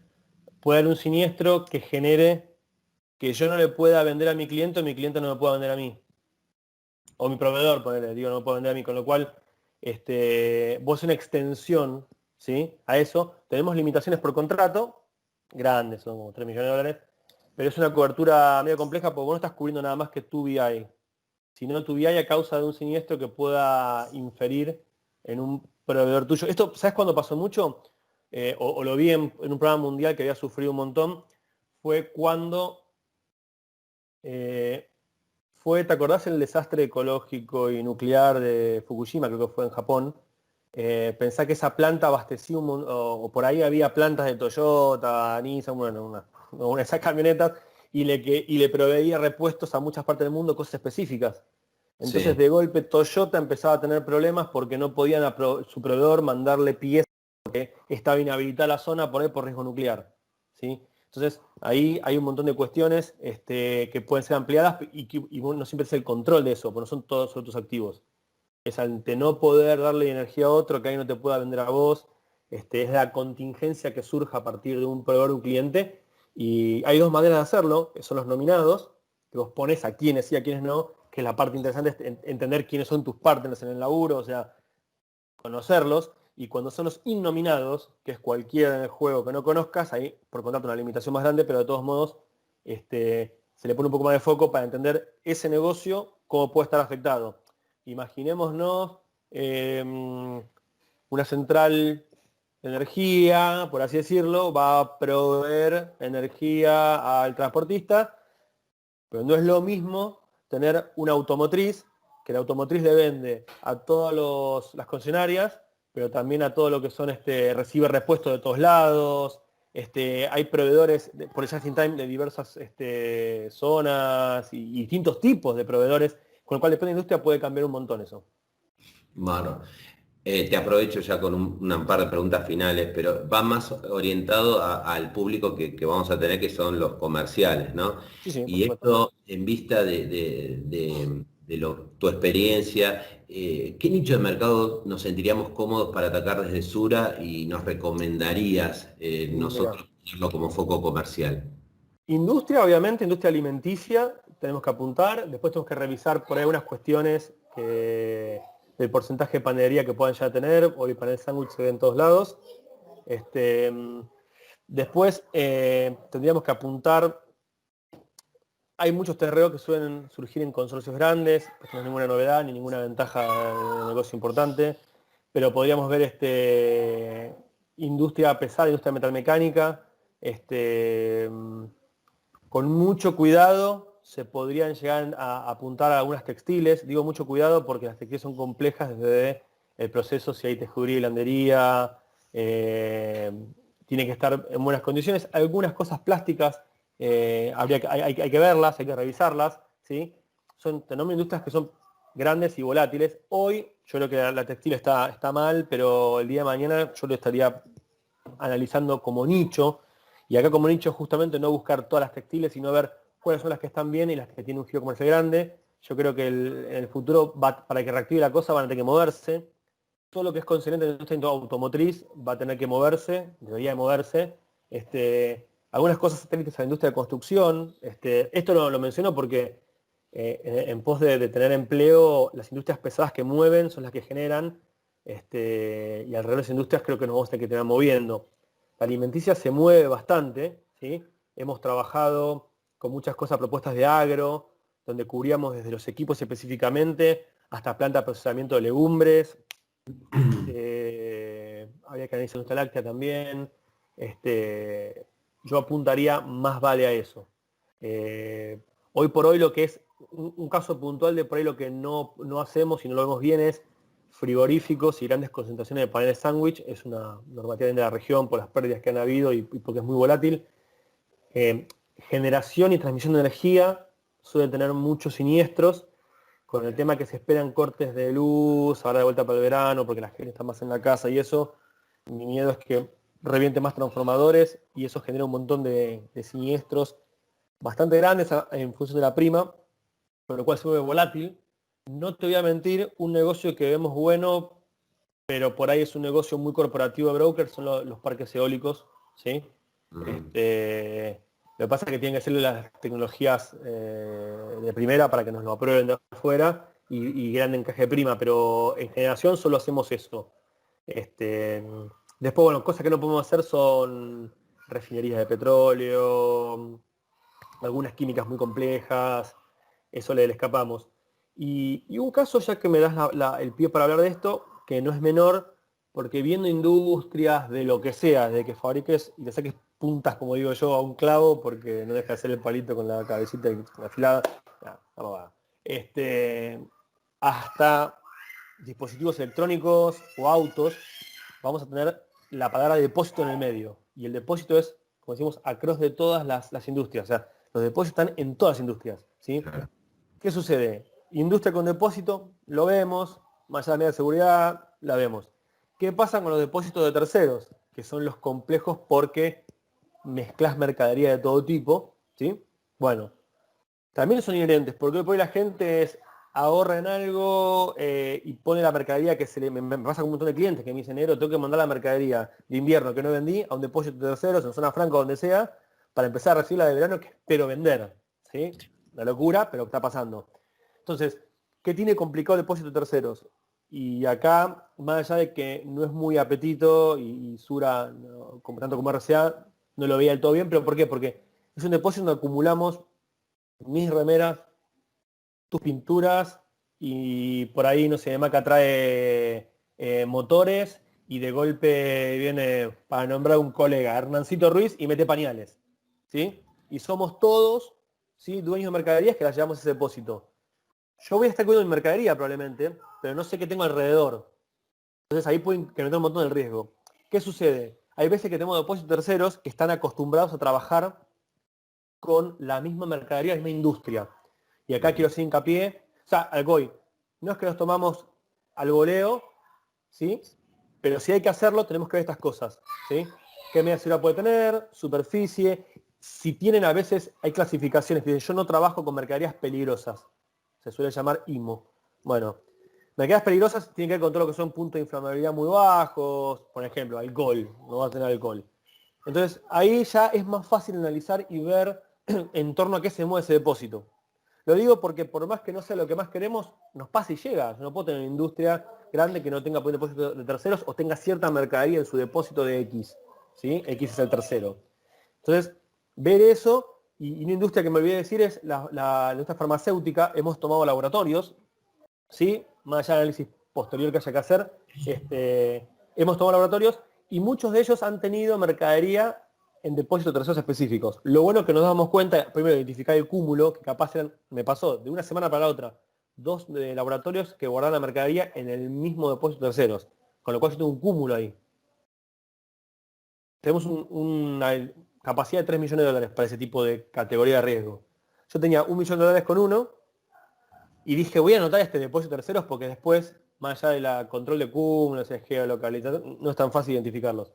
puede haber un siniestro que genere que yo no le pueda vender a mi cliente o mi cliente no me pueda vender a mí. O mi proveedor, no me puede vender a mí, con lo cual vos en extensión, ¿sí? A eso, tenemos limitaciones por contrato, grandes, son como 3 millones de dólares, pero es una cobertura medio compleja porque vos no estás cubriendo nada más que tu VI, sino tu VI a causa de un siniestro que pueda inferir en un proveedor tuyo. Esto, ¿sabes cuándo pasó mucho? O lo vi en un programa mundial que había sufrido un montón, fue cuando ¿te acordás el desastre ecológico y nuclear de Fukushima? Creo que fue en Japón. Pensá que esa planta abastecía o por ahí había plantas de Toyota, Nissan, bueno, una de esas camionetas, y le proveía repuestos a muchas partes del mundo, cosas específicas. Entonces de golpe Toyota empezaba a tener problemas porque no podían a su proveedor mandarle piezas porque estaba inhabilitada la zona por riesgo nuclear. ¿Sí? Entonces, ahí hay un montón de cuestiones que pueden ser ampliadas y no siempre es el control de eso, porque no son todos tus activos. Es ante no poder darle energía a otro, que ahí no te pueda vender a vos, es la contingencia que surja a partir de un proveedor o un cliente. Y hay dos maneras de hacerlo, que son los nominados, que vos pones a quiénes sí, a quiénes no, que es la parte interesante, es entender quiénes son tus partners en el laburo, o sea, conocerlos. Y cuando son los innominados, que es cualquiera en el juego que no conozcas, ahí por contrato una limitación más grande, pero de todos modos se le pone un poco más de foco para entender ese negocio, cómo puede estar afectado. Imaginémonos una central de energía, por así decirlo, va a proveer energía al transportista, pero no es lo mismo tener una automotriz, que la automotriz le vende a todas las concesionarias, pero también a todo lo que son, recibe repuestos de todos lados. Hay proveedores por el just in time de diversas zonas y distintos tipos de proveedores, con lo cual después de la industria puede cambiar un montón eso. Bueno, te aprovecho ya con un par de preguntas finales, pero va más orientado al público que vamos a tener, que son los comerciales, ¿no? Sí, por Y supuesto. esto, en vista tu experiencia, ¿qué nicho de mercado nos sentiríamos cómodos para atacar desde Sura y nos recomendarías Mira, nosotros tenerlo como foco comercial? industria, obviamente, industria alimenticia, tenemos que apuntar. Después tenemos que revisar por ahí unas cuestiones del porcentaje de panadería que puedan ya tener. Hoy panel sándwich se ve en todos lados. Después tendríamos que apuntar. Hay muchos terreos que suelen surgir en consorcios grandes, pues no es ninguna novedad ni ninguna ventaja de negocio importante, pero podríamos ver industria pesada, industria metalmecánica, con mucho cuidado se podrían llegar a apuntar a algunas textiles. Digo mucho cuidado porque las textiles son complejas desde el proceso, si hay tejeduría y hilandería, tiene que estar en buenas condiciones. Algunas cosas plásticas hay que verlas, hay que revisarlas, ¿sí? Tenemos industrias que son grandes y volátiles. Hoy yo creo que la textil está mal, pero el día de mañana yo lo estaría analizando como nicho. Y acá como nicho justamente no buscar todas las textiles, sino ver cuáles son las que están bien y las que tienen un giro comercial grande. Yo creo que en el futuro, para que reactive la cosa, van a tener que moverse. Todo lo que es concerniente a la industria automotriz va a tener que moverse, debería de moverse. Algunas cosas satélites a la industria de construcción. Esto lo menciono porque en pos de tener empleo, las industrias pesadas que mueven son las que generan, y alrededor de las industrias creo que nos vamos a tener que tener moviendo. La alimenticia se mueve bastante, ¿sí? Hemos trabajado con muchas cosas propuestas de agro, donde cubríamos desde los equipos específicamente hasta planta de procesamiento de legumbres. Habría que analizar nuestra láctea también. Yo apuntaría más vale a eso. Hoy por hoy lo que es un caso puntual de por ahí lo que no hacemos y no lo vemos bien es frigoríficos y grandes concentraciones de paneles sándwich. Es una normativa de la región por las pérdidas que han habido y porque es muy volátil. Generación y transmisión de energía suelen tener muchos siniestros, con el tema que se esperan cortes de luz, ahora de vuelta para el verano, porque la gente está más en la casa y eso. Mi miedo es que reviente más transformadores y eso genera un montón de siniestros bastante grandes en función de la prima, con lo cual se vuelve volátil. No te voy a mentir, un negocio que vemos bueno, pero por ahí es un negocio muy corporativo de brokers, son los parques eólicos, ¿sí? Lo que pasa es que tienen que ser las tecnologías de primera para que nos lo aprueben de afuera y gran encaje de prima, pero en generación solo hacemos eso. Después, bueno, cosas que no podemos hacer son refinerías de petróleo, algunas químicas muy complejas, eso le escapamos. Y un caso, ya que me das el pie para hablar de esto, que no es menor, porque viendo industrias de lo que sea, de que fabriques y le saques puntas, como digo yo, a un clavo, porque no deja de ser el palito con la cabecita afilada, hasta dispositivos electrónicos o autos, vamos a tener la palabra depósito en el medio. Y el depósito es, como decimos, across de todas las industrias. O sea, los depósitos están en todas las industrias, ¿sí? Claro. ¿Qué sucede? Industria con depósito, lo vemos, más allá de la medida de seguridad, la vemos. ¿Qué pasa con los depósitos de terceros? Que son los complejos porque mezclas mercadería de todo tipo, ¿sí? Bueno, también son inherentes, porque hoy la gente ahorra en algo y pone la mercadería que me pasa con un montón de clientes que me dicen, tengo que mandar la mercadería de invierno que no vendí a un depósito de terceros en zona franca o donde sea, para empezar a recibir la de verano que espero vender, ¿sí? Una locura, pero está pasando. Entonces, ¿qué tiene complicado el depósito de terceros? Y acá, más allá de que no es muy apetito y Sura, no, como, tanto como RCA, no lo veía del todo bien, pero ¿por qué? Porque es un depósito donde acumulamos mis remeras, tus pinturas y por ahí, no sé, Maca trae motores y de golpe viene, para nombrar un colega, Hernancito Ruiz y mete pañales, ¿sí? Y somos todos, ¿sí?, dueños de mercaderías que las llevamos a ese depósito. Yo voy a estar cuidando mi mercadería probablemente, pero no sé qué tengo alrededor. Entonces ahí pueden incrementar un montón el riesgo. ¿Qué sucede? Hay veces que tenemos depósitos terceros que están acostumbrados a trabajar con la misma mercadería, la misma industria. Y acá quiero hacer hincapié, o sea, Alcoy, no es que nos tomamos al voleo, ¿sí? Pero si hay que hacerlo, tenemos que ver estas cosas, ¿sí? ¿Qué media seguridad puede tener? Superficie. Si tienen, a veces hay clasificaciones. Yo no trabajo con mercaderías peligrosas. Se suele llamar IMO. Bueno, mercaderías peligrosas tienen que ver con todo lo que son puntos de inflamabilidad muy bajos, por ejemplo, alcohol, no va a tener alcohol. Entonces, ahí ya es más fácil analizar y ver en torno a qué se mueve ese depósito. Lo digo porque por más que no sea lo que más queremos, nos pasa y llega. Yo no puedo tener una industria grande que no tenga depósito de terceros o tenga cierta mercadería en su depósito de X. ¿Sí? X es el tercero. Entonces, ver eso, y una industria que me olvidé decir es la industria farmacéutica. Hemos tomado laboratorios, ¿sí? Más allá del análisis posterior que haya que hacer, hemos tomado laboratorios y muchos de ellos han tenido mercadería en depósitos terceros específicos. Lo bueno es que nos damos cuenta, primero, de identificar el cúmulo, que capaz me pasó de una semana para la otra, 2 de laboratorios que guardaban la mercadería en el mismo depósito terceros, con lo cual yo tengo un cúmulo ahí. Tenemos una capacidad de 3 millones de dólares para ese tipo de categoría de riesgo. Yo tenía 1 millón de dólares con uno y dije, voy a anotar este depósito terceros porque después, más allá del control de cúmulos, geolocalización, no es tan fácil identificarlos.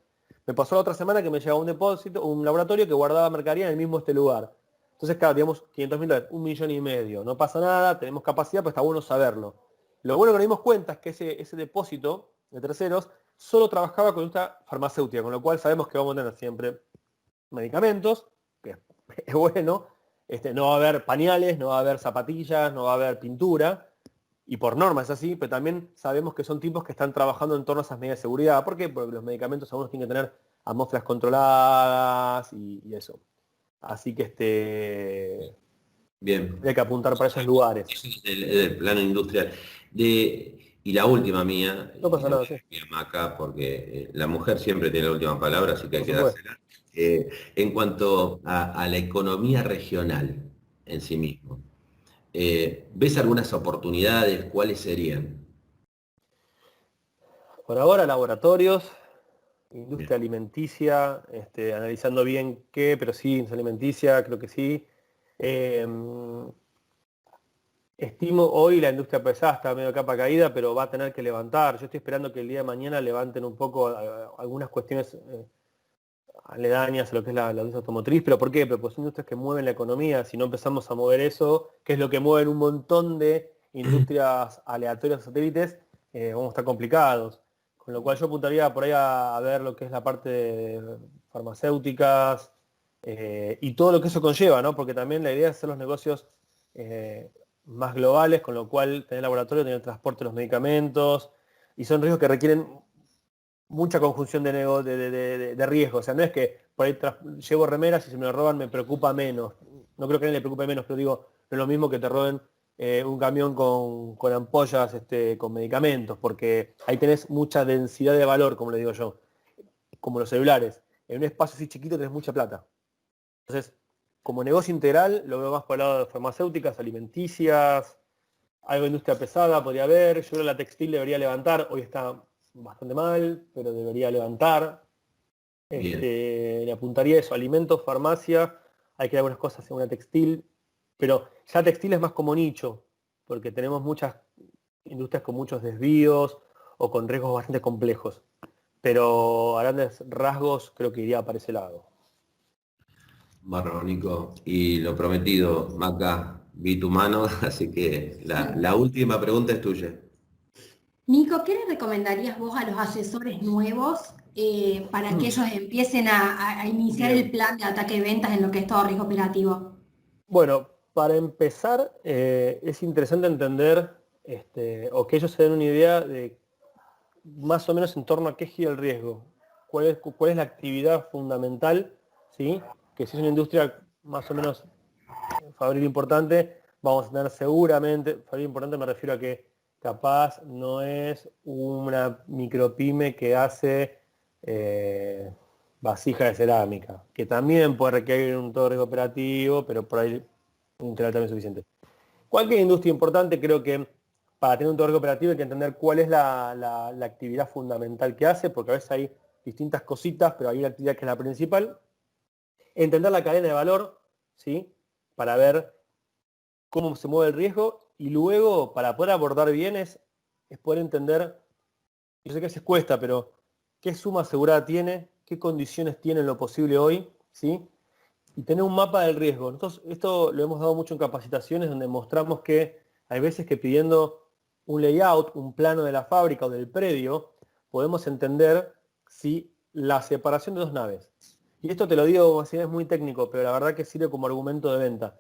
Me pasó la otra semana que me llegaba un laboratorio que guardaba mercadería en el mismo lugar. Entonces, claro, digamos, 500 mil dólares, 1,5 millones. No pasa nada, tenemos capacidad, pero está bueno saberlo. Lo bueno que nos dimos cuenta es que ese depósito de terceros solo trabajaba con esta farmacéutica, con lo cual sabemos que vamos a tener siempre medicamentos, que es bueno, no va a haber pañales, no va a haber zapatillas, no va a haber pintura, y por norma es así, pero también sabemos que son tipos que están trabajando en torno a esas medidas de seguridad. ¿Por qué? Porque los medicamentos algunos tienen que tener atmósferas controladas y eso. Así que Bien. hay que apuntar para esos lugares. Eso es el plano industrial. Y la última mía, No pasa y le nada, voy sí. a decir a Maca, porque la mujer siempre tiene la última palabra, así que hay Por que supuesto. dársela. En cuanto a la economía regional en sí mismo, ¿ves algunas oportunidades? ¿Cuáles serían? Por ahora, laboratorios, industria Bien, alimenticia, analizando bien qué, pero sí, industria alimenticia, creo que sí. Eh, Estimo hoy la industria pesada está medio capa caída, pero va a tener que levantar. Yo estoy esperando que el día de mañana levanten un poco algunas cuestiones aledañas a lo que es la industria automotriz. ¿Pero por qué? Pero pues son industrias que mueven la economía. Si no empezamos a mover eso, que es lo que mueven un montón de industrias aleatorias satélites, vamos a estar complicados. Con lo cual yo apuntaría por ahí a ver lo que es la parte de farmacéuticas y todo lo que eso conlleva, ¿no? Porque también la idea es hacer los negocios más globales, con lo cual tener laboratorio, tener transporte de los medicamentos, y son riesgos que requieren mucha conjunción de riesgos. O sea, no es que por ahí llevo remeras y si me lo roban me preocupa menos. No creo que a nadie le preocupe menos, pero digo, no es lo mismo que te roben un camión con ampollas con medicamentos, porque ahí tenés mucha densidad de valor, como le digo yo, como los celulares. En un espacio así chiquito tenés mucha plata. Entonces, como negocio integral, lo veo más por el lado de farmacéuticas, alimenticias, algo de industria pesada podría haber. Yo creo que la textil debería levantar. Hoy está bastante mal, pero debería levantar. bien, Le apuntaría eso, alimentos, farmacia. Hay que ver algunas cosas en una textil. Pero ya textil es más como nicho, porque tenemos muchas industrias con muchos desvíos o con riesgos bastante complejos. Pero a grandes rasgos creo que iría para ese lado. bárbaro, Nico. Y lo prometido, Maca, vi tu mano, así que la última pregunta es tuya. Nico, ¿qué le recomendarías vos a los asesores nuevos para que ellos empiecen a iniciar el Bien. plan de ataque de ventas en lo que es todo riesgo operativo? Bueno, para empezar, es interesante entender o que ellos se den una idea de más o menos en torno a qué gira el riesgo, cuál es la actividad fundamental, ¿sí? Que si es una industria más o menos fabril importante, vamos a tener seguramente, fabril importante me refiero a que capaz no es una micropyme que hace vasija de cerámica, que también puede requerir un todo riesgo operativo, pero por ahí un integral también es suficiente. Cualquier industria importante, creo que para tener un todo riesgo operativo hay que entender cuál es la actividad fundamental que hace, porque a veces hay distintas cositas, pero hay una actividad que es la principal. Entender la cadena de valor, ¿sí? Para ver cómo se mueve el riesgo, y luego, para poder abordar bien, es poder entender, yo sé que a veces cuesta, pero qué suma asegurada tiene, qué condiciones tiene en lo posible hoy, ¿sí? Y tener un mapa del riesgo. Nosotros esto lo hemos dado mucho en capacitaciones, donde mostramos que hay veces que pidiendo un layout, un plano de la fábrica o del predio, podemos entender si la separación de dos naves. Y esto te lo digo, así es muy técnico, pero la verdad que sirve como argumento de venta.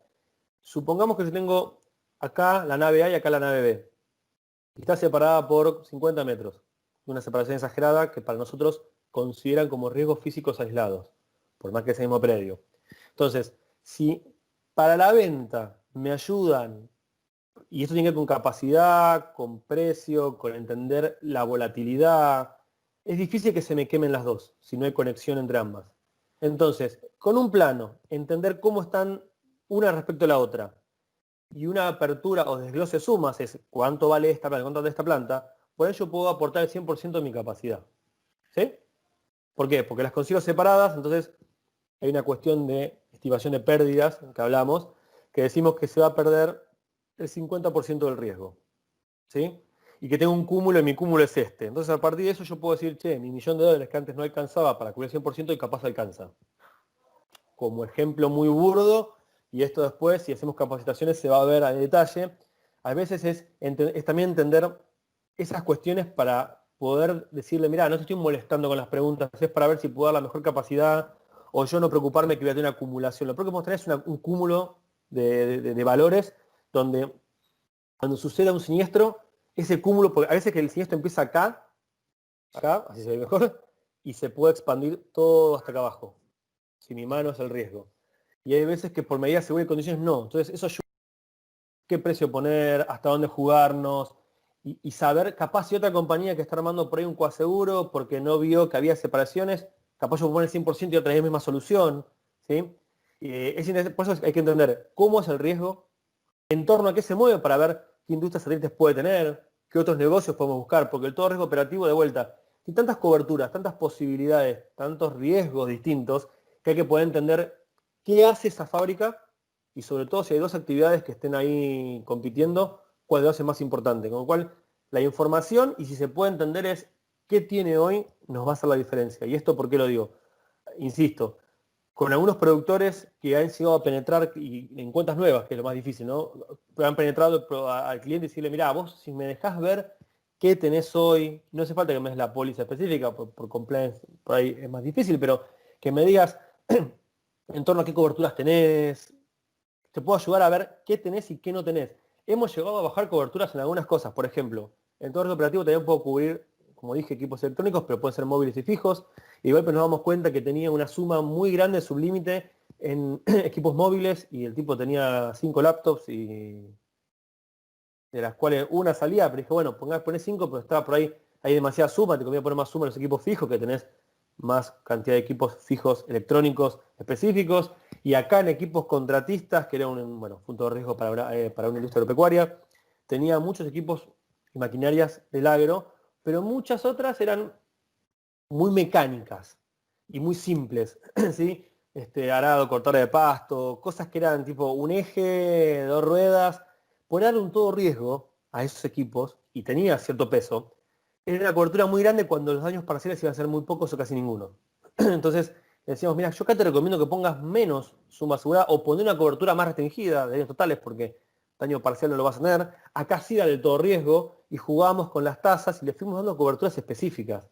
Supongamos que yo tengo acá la nave A y acá la nave B. Y está separada por 50 metros. Una separación exagerada que para nosotros consideran como riesgos físicos aislados, por más que sea el mismo predio. Entonces, si para la venta me ayudan, y esto tiene que ver con capacidad, con precio, con entender la volatilidad, es difícil que se me quemen las dos, si no hay conexión entre ambas. Entonces, con un plano, entender cómo están una respecto a la otra, y una apertura o desglose sumas es cuánto vale esta planta, cuánto vale esta planta, por ello puedo aportar el 100% de mi capacidad. ¿Sí? ¿Por qué? Porque las consigo separadas, entonces hay una cuestión de estimación de pérdidas que hablamos, que decimos que se va a perder el 50% del riesgo. ¿Sí? Y que tengo un cúmulo y mi cúmulo es este. Entonces a partir de eso yo puedo decir, che, mi $1.000.000 que antes no alcanzaba para cubrir el 100% y capaz alcanza. Como ejemplo muy burdo, y esto después, si hacemos capacitaciones, se va a ver a detalle, a veces es también entender esas cuestiones para poder decirle, mira, no te estoy molestando con las preguntas, es para ver si puedo dar la mejor capacidad, o yo no preocuparme que voy a tener una acumulación. Lo próximo que vamos a tener es un cúmulo de valores, donde cuando suceda un siniestro, ese cúmulo, porque a veces que el siniestro empieza acá, así se ve mejor, y se puede expandir todo hasta acá abajo. Si mi mano es el riesgo. Y hay veces que por medida de seguridad y condiciones no. Entonces eso ayuda a qué precio poner, hasta dónde jugarnos, y saber, capaz si otra compañía que está armando por ahí un coaseguro porque no vio que había separaciones, capaz yo pongo el 100% y otra vez la misma solución. ¿Sí? Por eso hay que entender cómo es el riesgo, en torno a qué se mueve para ver qué industrias satélites puede tener, qué otros negocios podemos buscar, porque el todo riesgo operativo de vuelta tiene tantas coberturas, tantas posibilidades, tantos riesgos distintos, que hay que poder entender qué hace esa fábrica y sobre todo si hay dos actividades que estén ahí compitiendo, cuál de las es más importante. Con lo cual, la información, y si se puede entender, es qué tiene hoy, nos va a hacer la diferencia. ¿Y esto por qué lo digo? Insisto, con algunos productores que han llegado a penetrar y en cuentas nuevas, que es lo más difícil, ¿no? Pero han penetrado al cliente y decirle, mira, vos si me dejás ver qué tenés hoy, no hace falta que me des la póliza específica, por compliance, por ahí es más difícil, pero que me digas en torno a qué coberturas tenés, te puedo ayudar a ver qué tenés y qué no tenés. Hemos llegado a bajar coberturas en algunas cosas, por ejemplo, en todo el operativo también puedo cubrir, como dije, equipos electrónicos, pero pueden ser móviles y fijos. Y igual pues nos damos cuenta que tenía una suma muy grande, sublímite, en equipos móviles, y el tipo tenía 5 laptops, y de las cuales una salía, pero dije, bueno, poné 5, pero estaba por ahí, hay demasiada suma, te conviene poner más suma en los equipos fijos, que tenés más cantidad de equipos fijos electrónicos específicos, y acá en equipos contratistas, que era un punto de riesgo para una industria agropecuaria, tenía muchos equipos y maquinarias del agro, pero muchas otras eran muy mecánicas y muy simples, ¿sí? Arado, cortadora de pasto, cosas que eran tipo un eje, dos ruedas, por dar un todo riesgo a esos equipos, y tenía cierto peso, era una cobertura muy grande cuando los daños parciales iban a ser muy pocos o casi ninguno. Entonces decíamos, mira, yo acá te recomiendo que pongas menos suma asegurada o poner una cobertura más restringida de daños totales, porque daño parcial no lo vas a tener. Acá sí era del todo riesgo, y jugábamos con las tasas y le fuimos dando coberturas específicas.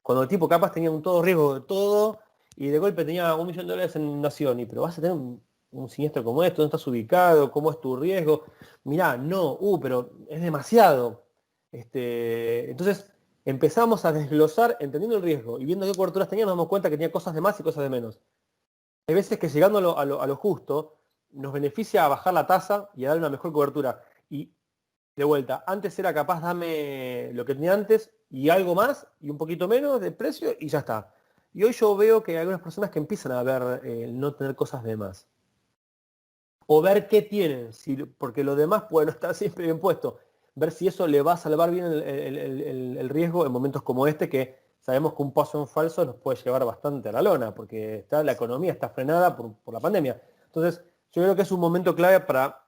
Cuando el tipo capaz tenía un todo riesgo de todo, y de golpe tenía $1.000.000 en inundación, pero vas a tener un siniestro como esto, ¿dónde estás ubicado? ¿Cómo es tu riesgo? Mirá, no, pero es demasiado. Entonces empezamos a desglosar, entendiendo el riesgo y viendo qué coberturas tenía, nos damos cuenta que tenía cosas de más y cosas de menos. Hay veces que llegando a lo justo, nos beneficia a bajar la tasa y a darle una mejor cobertura. Y de vuelta, antes era capaz dame lo que tenía antes y algo más y un poquito menos de precio y ya está. Y hoy yo veo que hay algunas personas que empiezan a ver no tener cosas de más. O ver qué tienen, porque lo demás puede no estar siempre bien puesto. Ver si eso le va a salvar bien el riesgo en momentos como este, que sabemos que un paso en falso nos puede llevar bastante a la lona, porque la economía está frenada por la pandemia. Entonces, yo creo que es un momento clave para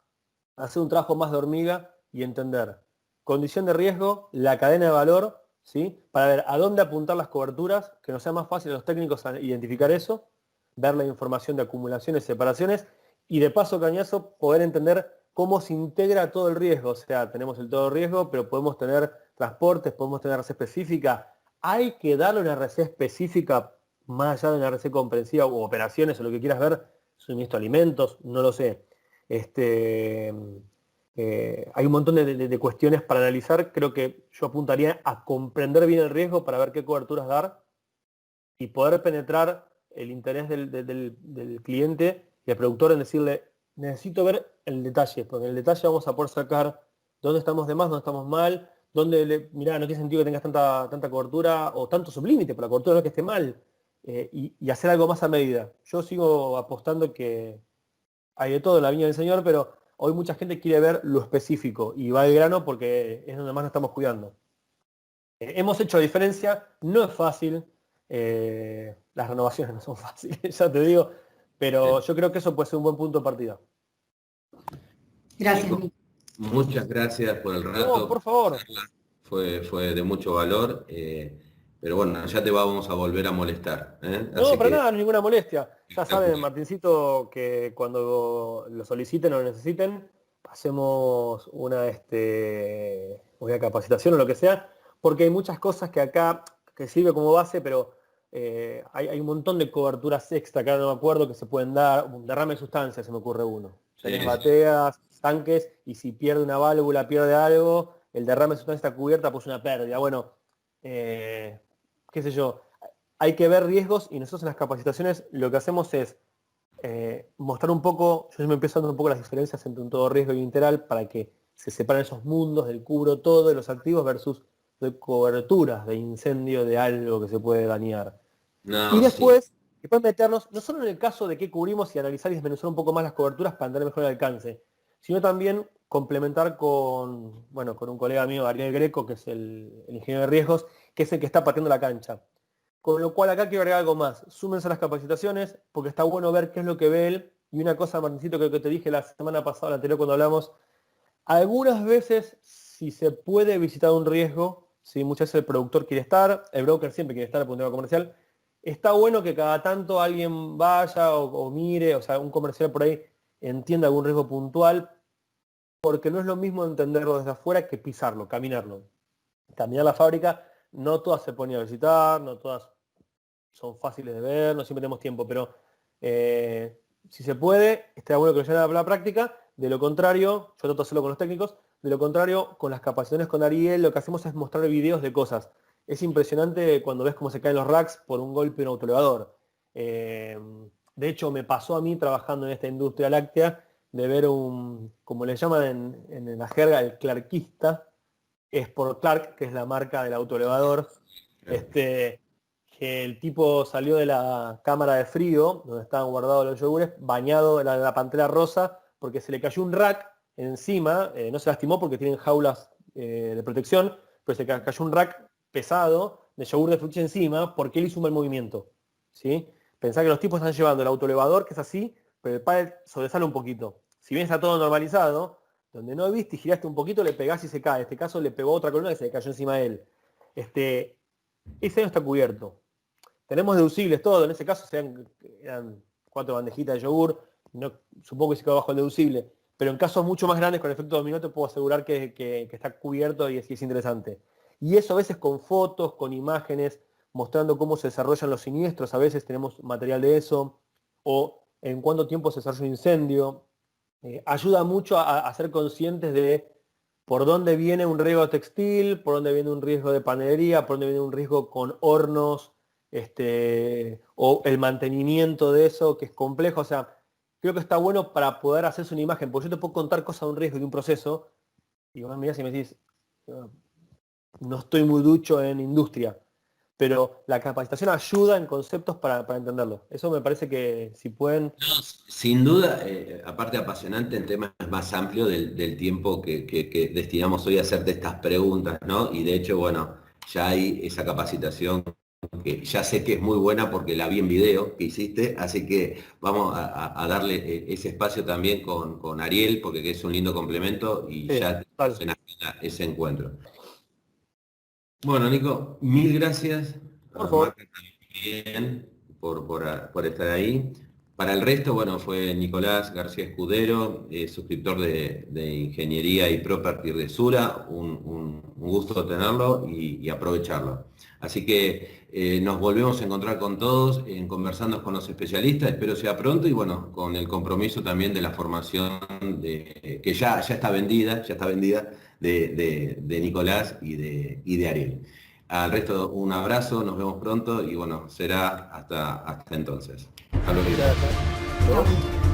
hacer un trabajo más de hormiga y entender condición de riesgo, la cadena de valor, ¿sí? Para ver a dónde apuntar las coberturas, que nos sea más fácil a los técnicos identificar eso, ver la información de acumulaciones, separaciones, y de paso cañazo poder entender cómo se integra todo el riesgo. O sea, tenemos el todo riesgo, pero podemos tener transportes, podemos tener RC específica. Hay que darle una RC específica, más allá de una RC comprensiva o operaciones o lo que quieras ver, suministro de alimentos, no lo sé. Hay un montón de cuestiones para analizar. Creo que yo apuntaría a comprender bien el riesgo para ver qué coberturas dar y poder penetrar el interés del cliente y el productor en decirle, necesito ver el detalle, porque en el detalle vamos a poder sacar dónde estamos de más, dónde estamos mal, mirá, no tiene sentido que tengas tanta cobertura o tanto sublímite, pero la cobertura no es que esté mal, y hacer algo más a medida. Yo sigo apostando que hay de todo en la viña del Señor, pero hoy mucha gente quiere ver lo específico y va al grano porque es donde más nos estamos cuidando. Hemos hecho la diferencia, no es fácil, las renovaciones no son fáciles, ya te digo, pero yo creo que eso puede ser un buen punto de partida. Gracias, Nico, muchas gracias por el rato. No, por favor. Fue de mucho valor, pero bueno, ya te vamos a volver a molestar. No, Así para que, nada, no es ninguna molestia. Ya saben, Martincito, que cuando lo soliciten o lo necesiten, hacemos una capacitación o lo que sea, porque hay muchas cosas que acá, que sirve como base, pero hay un montón de coberturas extra, que ahora no me acuerdo, que se pueden dar. Un derrame de sustancias, se me ocurre uno. Tenés bateas, tanques, y si pierde una válvula, pierde algo, el derrame de sustancia está cubierta, pues una pérdida. Bueno, qué sé yo, hay que ver riesgos y nosotros en las capacitaciones lo que hacemos es mostrar un poco, yo me empiezo a dar un poco las diferencias entre un todo riesgo y un integral para que se separen esos mundos del cubro todo de los activos versus de coberturas de incendio de algo que se puede dañar. Y después meternos, no solo en el caso de qué cubrimos y analizar y desmenuzar un poco más las coberturas para tener mejor el alcance, sino también complementar con un colega mío, Ariel Greco, que es el ingeniero de riesgos, que es el que está pateando la cancha. Con lo cual acá quiero agregar algo más. Súmense a las capacitaciones, porque está bueno ver qué es lo que ve él. Y una cosa, Martincito, que te dije la semana pasada, la anterior, cuando hablamos, algunas veces, si se puede visitar un riesgo, si muchas veces el productor quiere estar, el broker siempre quiere estar por un tema comercial, está bueno que cada tanto alguien vaya o mire, o sea, un comercial por ahí entienda algún riesgo puntual, porque no es lo mismo entenderlo desde afuera que pisarlo, caminarlo. Caminar la fábrica, no todas se ponen a visitar, no todas son fáciles de ver, no siempre tenemos tiempo, pero si se puede, está bueno que lo lleven a la práctica. De lo contrario, yo trato de hacerlo con los técnicos, de lo contrario, con las capacitaciones con Ariel, lo que hacemos es mostrar videos de cosas. Es impresionante cuando ves cómo se caen los racks por un golpe en un autoelevador. De hecho, me pasó a mí trabajando en esta industria láctea, de ver como le llaman en la jerga, el clarkista, es por Clark, que es la marca del autoelevador, que el tipo salió de la cámara de frío, donde estaban guardados los yogures, bañado en la pantera rosa, porque se le cayó un rack encima, no se lastimó porque tienen jaulas de protección, pero se cayó un rack pesado de yogur de frutilla encima, porque él hizo un mal movimiento. ¿Sí? Pensá que los tipos están llevando el autoelevador, que es así, pero el pallet sobresale un poquito. Si bien está todo normalizado, donde no viste y giraste un poquito, le pegás y se cae. En este caso le pegó otra columna que se le cayó encima de él. Ese no está cubierto. Tenemos deducibles todo, en ese caso eran 4 bandejitas de yogur, no, supongo que se quedó bajo el deducible, pero en casos mucho más grandes con efecto dominó te puedo asegurar que está cubierto y es interesante. Y eso a veces con fotos, con imágenes, mostrando cómo se desarrollan los siniestros, a veces tenemos material de eso, o en cuánto tiempo se desarrolla un incendio. Ayuda mucho a ser conscientes de por dónde viene un riesgo textil, por dónde viene un riesgo de panadería, por dónde viene un riesgo con hornos, o el mantenimiento de eso, que es complejo. O sea, creo que está bueno para poder hacerse una imagen, porque yo te puedo contar cosas de un riesgo y de un proceso, y vos me mirás y me decís, no estoy muy ducho en industria, pero la capacitación ayuda en conceptos para entenderlo. Eso me parece que si pueden... No, sin duda, aparte apasionante, el tema es más amplio del tiempo que destinamos hoy a hacerte estas preguntas, ¿no? Y de hecho, bueno, ya hay esa capacitación que ya sé que es muy buena porque la vi en video que hiciste, así que vamos a darle ese espacio también con Ariel, porque es un lindo complemento y Sí, ya vale. se agenda ese encuentro. Bueno, Nico, mil gracias. Por favor. Marta, también por estar ahí. Para el resto, bueno, fue Nicolás García Escudero, suscriptor de Ingeniería y Property de Sura. Un gusto tenerlo y aprovecharlo. Así que nos volvemos a encontrar con todos, en Conversando con los especialistas. Espero sea pronto y bueno, con el compromiso también de la formación que ya está vendida, de Nicolás y de Ariel. Al resto, un abrazo, nos vemos pronto y bueno, será hasta entonces. Hasta luego. Gracias. Chau.